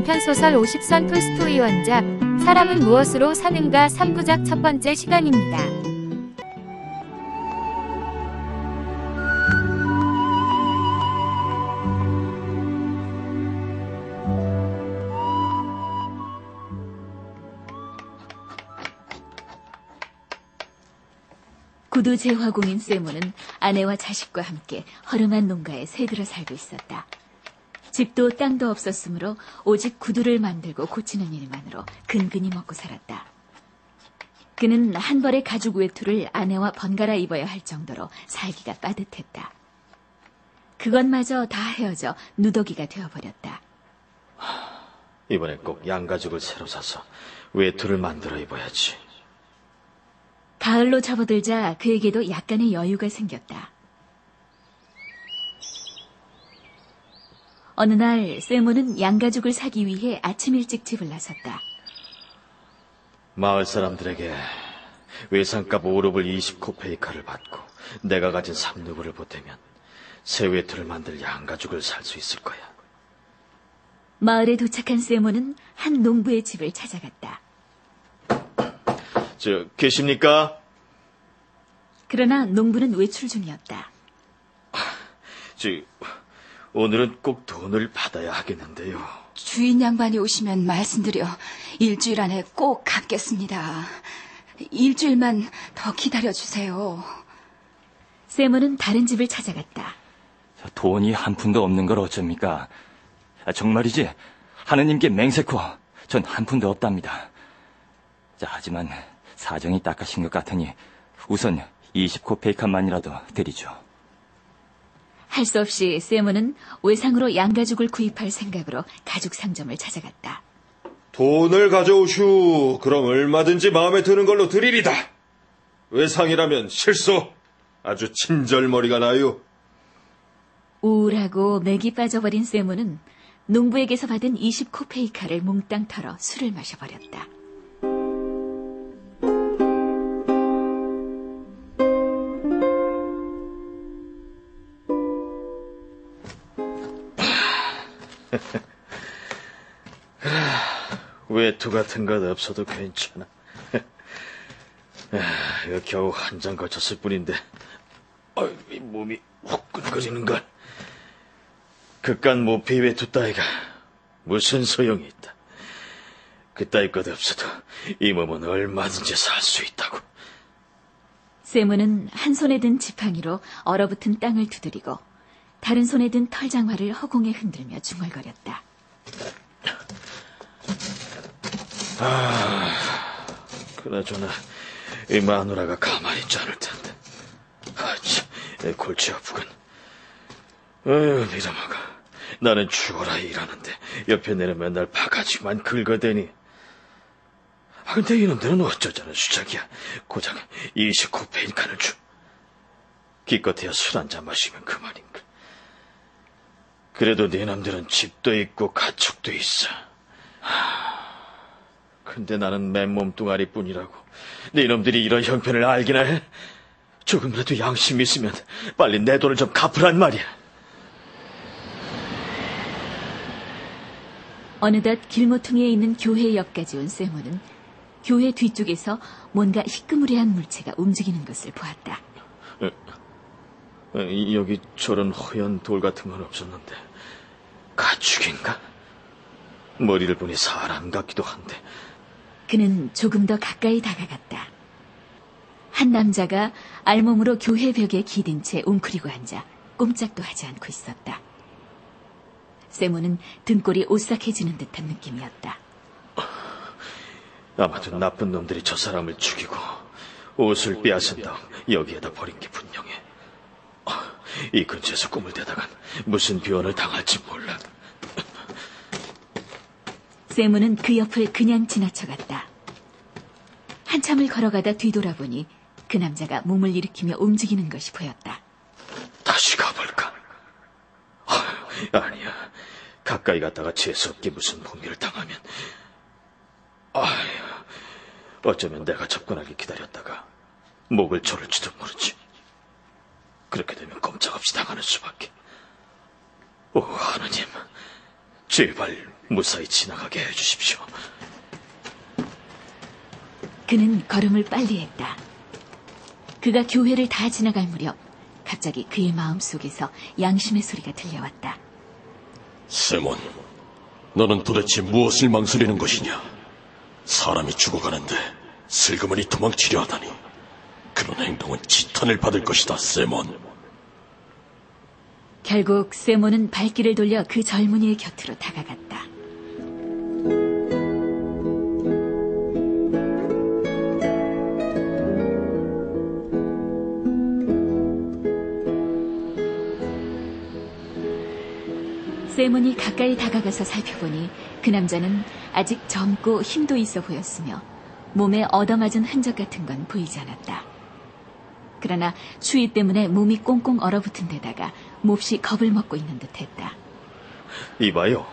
단편소설 50선 톨스토이 원작 사람은 무엇으로 사는가 3부작 첫 번째 시간입니다. 구두 재화공인 세모는 아내와 자식과 함께 허름한 농가에 새들어 살고 있었다. 집도 땅도 없었으므로 오직 구두를 만들고 고치는 일만으로 근근히 먹고 살았다. 그는 한 벌의 가죽 외투를 아내와 번갈아 입어야 할 정도로 살기가 빠듯했다. 그것마저 다 헤어져 누더기가 되어버렸다. 이번엔 꼭 양가죽을 새로 사서 외투를 만들어 입어야지. 가을로 접어들자 그에게도 약간의 여유가 생겼다. 어느 날 세모는 양가죽을 사기 위해 아침 일찍 집을 나섰다. 마을 사람들에게 외상값 5루블 20코페이카를 받고 내가 가진 3루블을 보태면 새 외투를 만들 양가죽을 살 수 있을 거야. 마을에 도착한 세모는 한 농부의 집을 찾아갔다. 계십니까? 그러나 농부는 외출 중이었다. 오늘은 꼭 돈을 받아야 하겠는데요. 주인 양반이 오시면 말씀드려 일주일 안에 꼭 갚겠습니다. 일주일만 더 기다려주세요. 세모는 다른 집을 찾아갔다. 돈이 한 푼도 없는 걸 어쩝니까? 정말이지 하느님께 맹세코 전 한 푼도 없답니다. 하지만 사정이 딱하신 것 같으니 우선 20코페이카만이라도 드리죠. 할 수 없이 세모는 외상으로 양가죽을 구입할 생각으로 가죽 상점을 찾아갔다. 돈을 가져오슈. 그럼 얼마든지 마음에 드는 걸로 드리리다. 외상이라면 실소. 아주 친절머리가 나요. 우울하고 맥이 빠져버린 세모는 농부에게서 받은 20코페이카를 몽땅 털어 술을 마셔버렸다. 외투 같은 것 없어도 괜찮아. 이거 겨우 한 장 거쳤을 뿐인데 이 몸이 후끈거리는걸. 그깟 모피 외투 따위가 무슨 소용이 있다. 그따위 것 없어도 이 몸은 얼마든지 살 수 있다고. 세모는 한 손에 든 지팡이로 얼어붙은 땅을 두드리고 다른 손에 든 털장화를 허공에 흔들며 중얼거렸다. 그나저나 이 마누라가 가만히 있지 않을 텐데. 골치 아프군. 미라마가 나는 죽어라 일하는데 옆에 내는 맨날 바가지만 긁어대니. 근데 이놈들은 어쩌자는 수작이야. 고작 20코페이카를 주. 기껏해야 술 한잔 마시면 그만인가. 그래도 네놈들은 집도 있고 가축도 있어. 근데 나는 맨몸 뚱아리뿐이라고. 네놈들이 이런 형편을 알기나 해? 조금이라도 양심 있으면 빨리 내 돈을 좀 갚으란 말이야. 어느덧 길모퉁이에 있는 교회 옆까지 온 세모는 교회 뒤쪽에서 뭔가 희끄무레한 물체가 움직이는 것을 보았다. 여기 저런 허연 돌 같은 건 없었는데 가축인가? 머리를 보니 사람 같기도 한데. 그는 조금 더 가까이 다가갔다. 한 남자가 알몸으로 교회 벽에 기댄 채 웅크리고 앉아 꼼짝도 하지 않고 있었다. 세모는 등골이 오싹해지는 듯한 느낌이었다. 아마도 나쁜 놈들이 저 사람을 죽이고 옷을 빼앗은 다음 여기에다 버린 게 분명해. 이 근처에서 꿈을 대다간 무슨 변을 당할지 몰라. 세모는 그 옆을 그냥 지나쳐갔다. 한참을 걸어가다 뒤돌아보니 그 남자가 몸을 일으키며 움직이는 것이 보였다. 다시 가볼까? 아니야. 가까이 갔다가 재수없게 무슨 봉기를 당하면. 어쩌면 내가 접근하게 기다렸다가 목을 조를지도 모르지. 그렇게 되면 꼼짝없이 당하는 수밖에. 오, 하느님, 제발 무사히 지나가게 해주십시오. 그는 걸음을 빨리 했다. 그가 교회를 다 지나갈 무렵 갑자기 그의 마음속에서 양심의 소리가 들려왔다. 세몬, 너는 도대체 무엇을 망설이는 것이냐? 사람이 죽어가는데 슬그머니 도망치려 하다니. 그런 행동은 지탄을 받을 것이다, 세몬. 결국 세몬은 발길을 돌려 그 젊은이의 곁으로 다가갔다. 세몬이 가까이 다가가서 살펴보니 그 남자는 아직 젊고 힘도 있어 보였으며 몸에 얻어맞은 흔적 같은 건 보이지 않았다. 그러나 추위 때문에 몸이 꽁꽁 얼어붙은 데다가 몹시 겁을 먹고 있는 듯했다. 이봐요.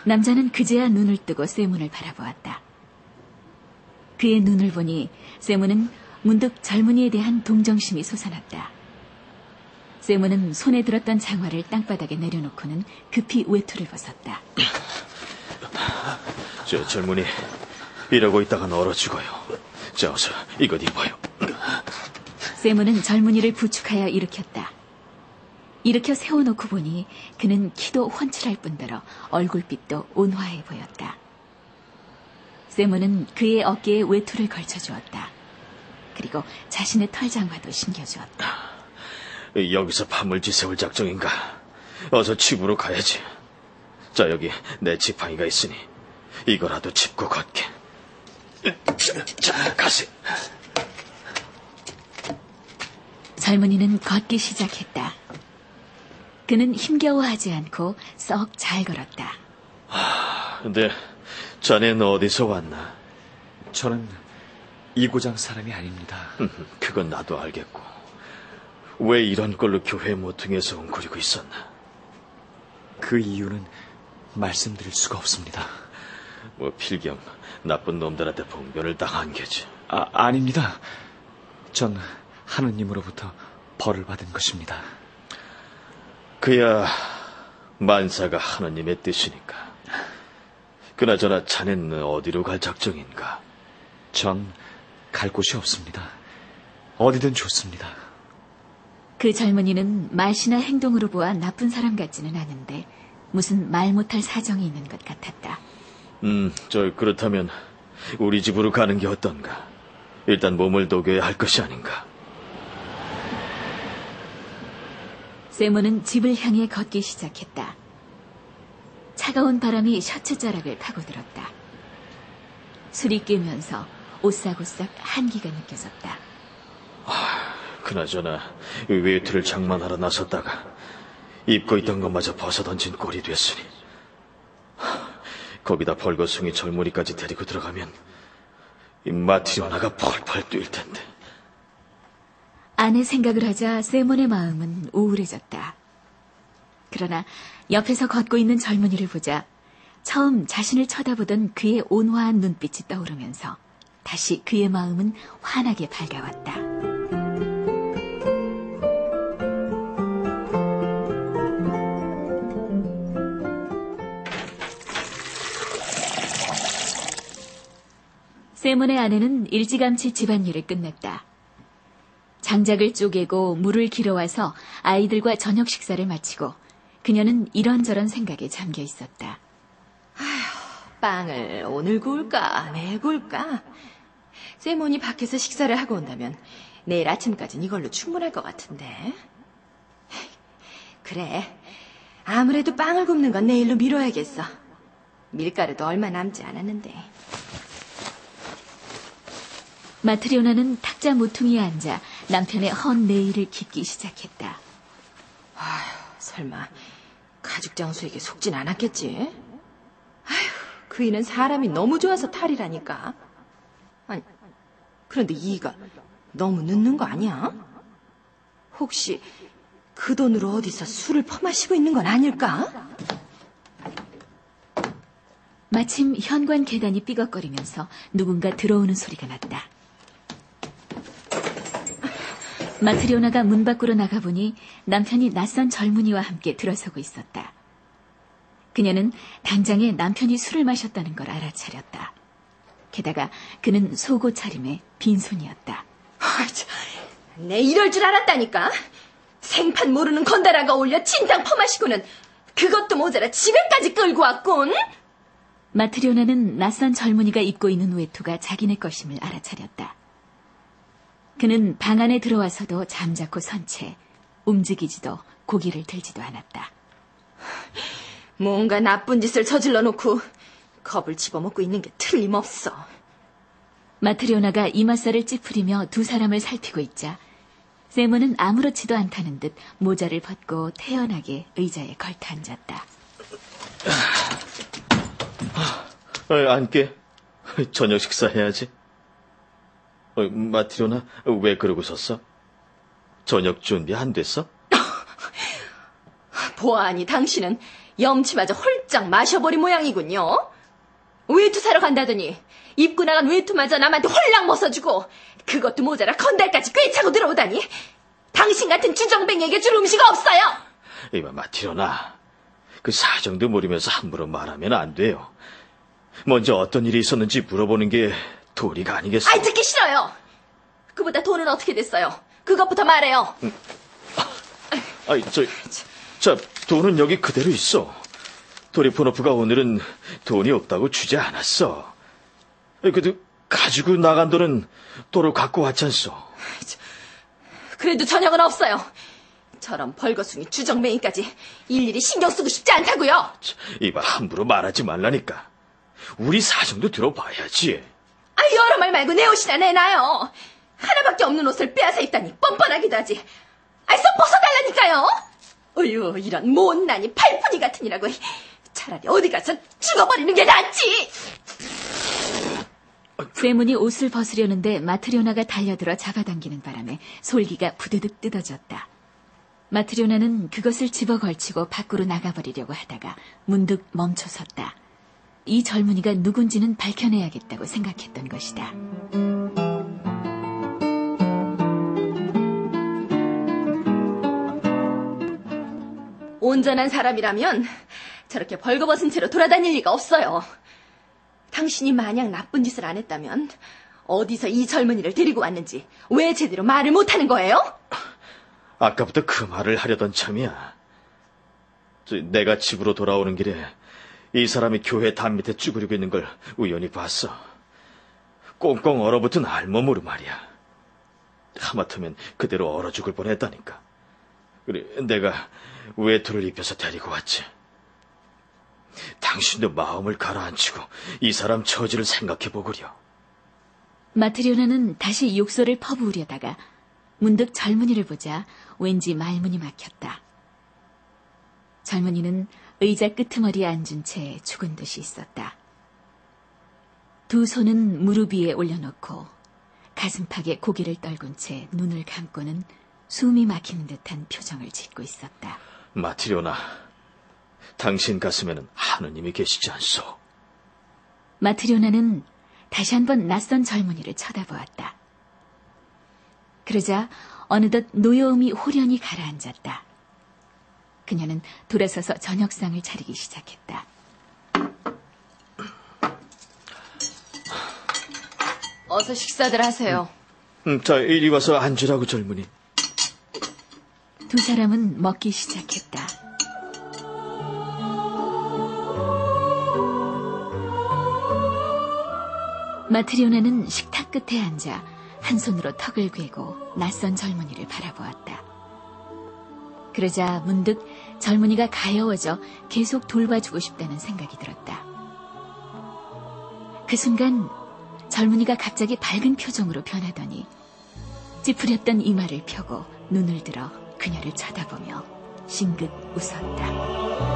남자는 그제야 눈을 뜨고 세몬을 바라보았다. 그의 눈을 보니 세몬은 문득 젊은이에 대한 동정심이 솟아났다. 세몬은 손에 들었던 장화를 땅바닥에 내려놓고는 급히 외투를 벗었다. 저 젊은이, 이러고 있다간 얼어 죽어요. 자, 어서 이것 입어요. 세몬은 젊은이를 부축하여 일으켰다. 일으켜 세워놓고 보니 그는 키도 훤칠할 뿐더러 얼굴빛도 온화해 보였다. 세몬은 그의 어깨에 외투를 걸쳐주었다. 그리고 자신의 털장화도 신겨주었다. 여기서 밤을 지새울 작정인가? 어서 집으로 가야지. 자, 여기 내 지팡이가 있으니 이거라도 짚고 걷게. 자, 가세. 젊은이는 걷기 시작했다. 그는 힘겨워하지 않고 썩 잘 걸었다. 근데 자네는 어디서 왔나? 저는 이고장 사람이 아닙니다. 그건 나도 알겠고. 왜 이런 걸로 교회 모퉁이에서 웅크리고 있었나? 그 이유는 말씀드릴 수가 없습니다. 뭐 필경 나쁜 놈들한테 봉변을 당한 게지. 아닙니다. 전 하느님으로부터 벌을 받은 것입니다. 그야 만사가 하나님의 뜻이니까. 그나저나 자네는 어디로 갈 작정인가? 전 갈 곳이 없습니다. 어디든 좋습니다. 그 젊은이는 말이나 행동으로 보아 나쁜 사람 같지는 않은데 무슨 말 못할 사정이 있는 것 같았다. 그렇다면 우리 집으로 가는 게 어떤가? 일단 몸을 녹여야 할 것이 아닌가? 세몬은 집을 향해 걷기 시작했다. 차가운 바람이 셔츠 자락을 파고들었다. 술이 깨면서 오싹오싹 한기가 느껴졌다. 그나저나 외투를 장만하러 나섰다가 입고 있던 것마저 벗어던진 꼴이 됐으니 거기다 벌거숭이 젊은이까지 데리고 들어가면 이 마트리오나가 펄펄 뛸 텐데. 아내 생각을 하자 세몬의 마음은 우울해졌다. 그러나 옆에서 걷고 있는 젊은이를 보자 처음 자신을 쳐다보던 그의 온화한 눈빛이 떠오르면서 다시 그의 마음은 환하게 밝아왔다. 세몬의 아내는 일찌감치 집안일을 끝냈다. 장작을 쪼개고 물을 길어와서 아이들과 저녁 식사를 마치고 그녀는 이런저런 생각에 잠겨 있었다. 빵을 오늘 구울까 내일 구울까? 세몬이 밖에서 식사를 하고 온다면 내일 아침까지는 이걸로 충분할 것 같은데. 그래, 아무래도 빵을 굽는 건 내일로 미뤄야겠어. 밀가루도 얼마 남지 않았는데. 마트리오나는 탁자 모퉁이에 앉아 남편의 헌 네일을 깃기 시작했다. 설마 가죽 장수에게 속진 않았겠지? 그 이는 사람이 너무 좋아서 탈이라니까. 아니, 그런데 이가 너무 늦는 거 아니야? 혹시 그 돈으로 어디서 술을 퍼마시고 있는 건 아닐까? 마침 현관 계단이 삐걱거리면서 누군가 들어오는 소리가 났다. 마트리오나가 문 밖으로 나가보니 남편이 낯선 젊은이와 함께 들어서고 있었다. 그녀는 당장에 남편이 술을 마셨다는 걸 알아차렸다. 게다가 그는 속옷 차림에 빈손이었다. 내 이럴 줄 알았다니까. 생판 모르는 건달아가 올려 진탕 퍼마시고는 그것도 모자라 집에까지 끌고 왔군. 마트리오나는 낯선 젊은이가 입고 있는 외투가 자기네 것임을 알아차렸다. 그는 방 안에 들어와서도 잠자코 선 채 움직이지도 고개를 들지도 않았다. 뭔가 나쁜 짓을 저질러 놓고 겁을 집어먹고 있는 게 틀림없어. 마트리오나가 이마살을 찌푸리며 두 사람을 살피고 있자 세모는 아무렇지도 않다는 듯 모자를 벗고 태연하게 의자에 걸터 앉았다. 앉게. 저녁 식사해야지. 마트리오나, 왜 그러고 섰어? 저녁 준비 안 됐어? 보아하니 당신은 염치마저 홀짝 마셔버린 모양이군요. 외투 사러 간다더니 입고 나간 외투마저 남한테 홀랑 벗어주고 그것도 모자라 건달까지 꿰차고 들어오다니. 당신 같은 주정뱅이에게 줄 음식 없어요. 이봐, 마트리오나. 그 사정도 모르면서 함부로 말하면 안 돼요. 먼저 어떤 일이 있었는지 물어보는 게 도리가 아니겠어. 아이, 듣기 싫어요. 그보다 돈은 어떻게 됐어요? 그것부터 말해요. 돈은 여기 그대로 있어. 도리포노프가 오늘은 돈이 없다고 주지 않았어. 그래도 가지고 나간 돈은 도로 갖고 왔잖소. 그래도 저녁은 없어요. 저런 벌거숭이 주정뱅이까지 일일이 신경 쓰고 싶지 않다고요. 이봐, 함부로 말하지 말라니까. 우리 사정도 들어봐야지. 여러 말 말고 내 옷이나 내놔요. 하나밖에 없는 옷을 빼앗아 입다니 뻔뻔하기도 하지. 쏙 벗어달라니까요. 어휴, 이런 못난이 팔푼이 같으니라고. 차라리 어디 가서 죽어버리는 게 낫지. 세문이 옷을 벗으려는데 마트리오나가 달려들어 잡아당기는 바람에 솔기가 부드득 뜯어졌다. 마트리오나는 그것을 집어 걸치고 밖으로 나가버리려고 하다가 문득 멈춰섰다. 이 젊은이가 누군지는 밝혀내야겠다고 생각했던 것이다. 온전한 사람이라면 저렇게 벌거벗은 채로 돌아다닐 리가 없어요. 당신이 만약 나쁜 짓을 안 했다면 어디서 이 젊은이를 데리고 왔는지 왜 제대로 말을 못하는 거예요? 아까부터 그 말을 하려던 참이야. 내가 집으로 돌아오는 길에 이 사람이 교회 담 밑에 쭈그리고 있는 걸 우연히 봤어. 꽁꽁 얼어붙은 알몸으로 말이야. 하마터면 그대로 얼어 죽을 뻔했다니까. 그래, 내가 외투를 입혀서 데리고 왔지. 당신도 마음을 가라앉히고 이 사람 처지를 생각해보구려. 마트리오나는 다시 욕설을 퍼부으려다가 문득 젊은이를 보자 왠지 말문이 막혔다. 젊은이는 의자 끄트머리에 앉은 채 죽은 듯이 있었다. 두 손은 무릎 위에 올려놓고 가슴팍에 고개를 떨군 채 눈을 감고는 숨이 막히는 듯한 표정을 짓고 있었다. 마트리오나, 당신 가슴에는 하느님이 계시지 않소? 마트리오나는 다시 한번 낯선 젊은이를 쳐다보았다. 그러자 어느덧 노여움이 호련히 가라앉았다. 그녀는 돌아서서 저녁상을 차리기 시작했다. 어서 식사들 하세요. 자, 이리 와서 앉으라고, 젊은이. 두 사람은 먹기 시작했다. 마트리오나는 식탁 끝에 앉아 한 손으로 턱을 괴고 낯선 젊은이를 바라보았다. 그러자 문득 젊은이가 가여워져 계속 돌봐주고 싶다는 생각이 들었다. 그 순간 젊은이가 갑자기 밝은 표정으로 변하더니 찌푸렸던 이마를 펴고 눈을 들어 그녀를 쳐다보며 싱긋 웃었다.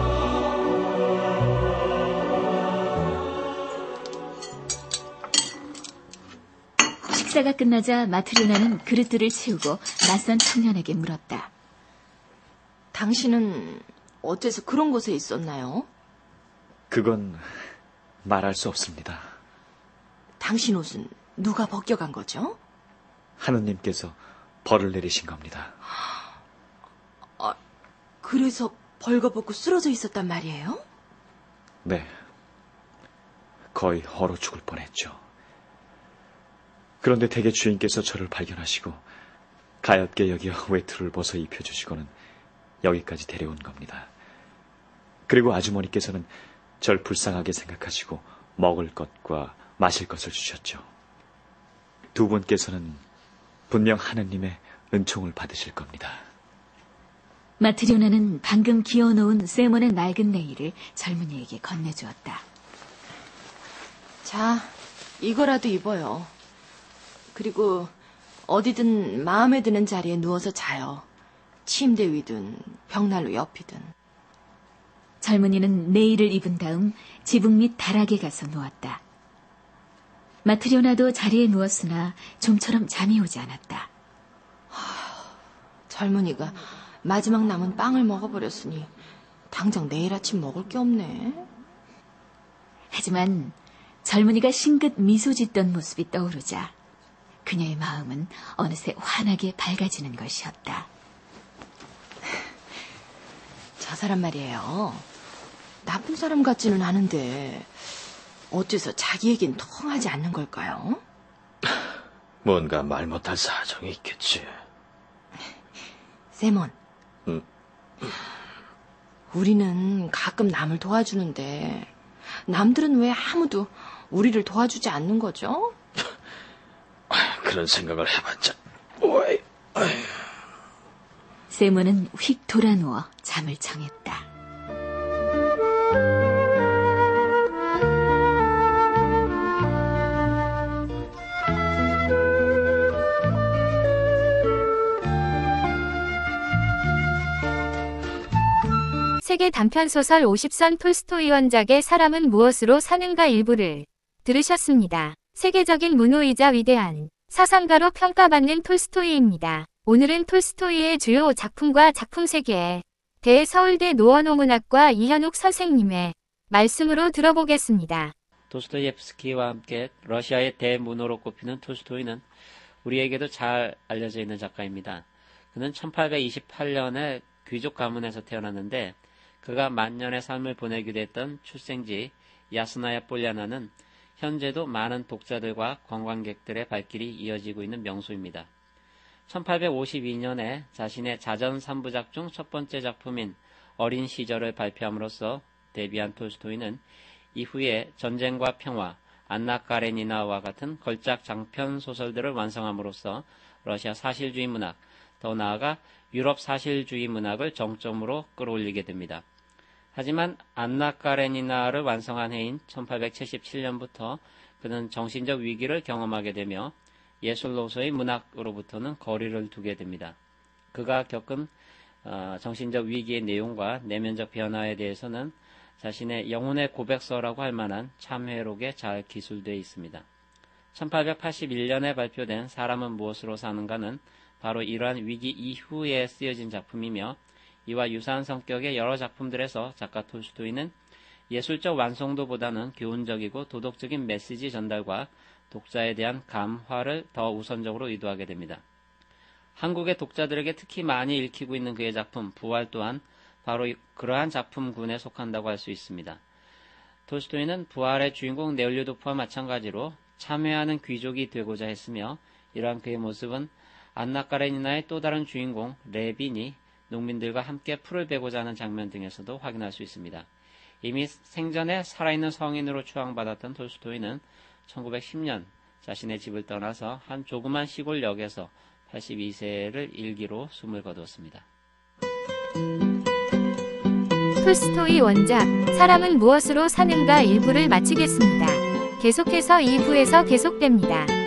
식사가 끝나자 마트리오나는 그릇들을 치우고 낯선 청년에게 물었다. 당신은 어째서 그런 곳에 있었나요? 그건 말할 수 없습니다. 당신 옷은 누가 벗겨간 거죠? 하느님께서 벌을 내리신 겁니다. 그래서 벌거벗고 쓰러져 있었단 말이에요? 네. 거의 얼어 죽을 뻔했죠. 그런데 대개 주인께서 저를 발견하시고 가엾게 여겨 외투를 벗어 입혀주시고는 여기까지 데려온 겁니다. 그리고 아주머니께서는 절 불쌍하게 생각하시고 먹을 것과 마실 것을 주셨죠. 두 분께서는 분명 하느님의 은총을 받으실 겁니다. 마트리오나는 방금 기어놓은 세몬의 낡은 네일을 젊은이에게 건네주었다. 자, 이거라도 입어요. 그리고 어디든 마음에 드는 자리에 누워서 자요. 침대 위든 벽난로 옆이든. 젊은이는 네일을 입은 다음 지붕 밑 다락에 가서 누웠다. 마트리오나도 자리에 누웠으나 좀처럼 잠이 오지 않았다. 젊은이가 마지막 남은 빵을 먹어버렸으니 당장 내일 아침 먹을 게 없네. 하지만 젊은이가 싱긋 미소 짓던 모습이 떠오르자 그녀의 마음은 어느새 환하게 밝아지는 것이었다. 저 사람 말이에요. 나쁜 사람 같지는 않은데 어째서 자기에겐 통하지 않는 걸까요? 뭔가 말 못할 사정이 있겠지. 세몬. 응? 우리는 가끔 남을 도와주는데 남들은 왜 아무도 우리를 도와주지 않는 거죠? 그런 생각을 해봤자. 오이. 세몬은 휙 돌아누워 잠을 청했다. 세계 단편소설 50선 톨스토이 원작의 사람은 무엇으로 사는가 일부를 들으셨습니다. 세계적인 문호이자 위대한 사상가로 평가받는 톨스토이입니다. 오늘은 톨스토이의 주요 작품과 작품 세계에 대해 서울대 노원어문학과 이현욱 선생님의 말씀으로 들어보겠습니다. 도스토옙스키와 함께 러시아의 대문호로 꼽히는 톨스토이는 우리에게도 잘 알려져 있는 작가입니다. 그는 1828년에 귀족 가문에서 태어났는데 그가 만년의 삶을 보내기도 했던 출생지 야스나야 폴리아나는 현재도 많은 독자들과 관광객들의 발길이 이어지고 있는 명소입니다. 1852년에 자신의 자전 3부작 중 첫 번째 작품인 어린 시절을 발표함으로써 데뷔한 톨스토이는 이후에 전쟁과 평화, 안나 카레니나와 같은 걸작 장편 소설들을 완성함으로써 러시아 사실주의 문학, 더 나아가 유럽 사실주의 문학을 정점으로 끌어올리게 됩니다. 하지만 안나 카레니나를 완성한 해인 1877년부터 그는 정신적 위기를 경험하게 되며 예술로서의 문학으로부터는 거리를 두게 됩니다. 그가 겪은 정신적 위기의 내용과 내면적 변화에 대해서는 자신의 영혼의 고백서라고 할 만한 참회록에 잘 기술되어 있습니다. 1881년에 발표된 사람은 무엇으로 사는가는 바로 이러한 위기 이후에 쓰여진 작품이며 이와 유사한 성격의 여러 작품들에서 작가 톨스토이는 예술적 완성도보다는 교훈적이고 도덕적인 메시지 전달과 독자에 대한 감화를 더 우선적으로 의도하게 됩니다. 한국의 독자들에게 특히 많이 읽히고 있는 그의 작품 부활 또한 바로 그러한 작품군에 속한다고 할 수 있습니다. 톨스토이는 부활의 주인공 네올리도프와 마찬가지로 참회하는 귀족이 되고자 했으며 이러한 그의 모습은 안나 카레니나의 또 다른 주인공 레빈이 농민들과 함께 풀을 베고자 하는 장면 등에서도 확인할 수 있습니다. 이미 생전에 살아있는 성인으로 추앙받았던 톨스토이는 1910년 자신의 집을 떠나서 한 조그만 시골역에서 82세를 일기로 숨을 거두었습니다. 톨스토이 원작 사람은 무엇으로 사는가 일부를 마치겠습니다. 계속해서 2부에서 계속됩니다.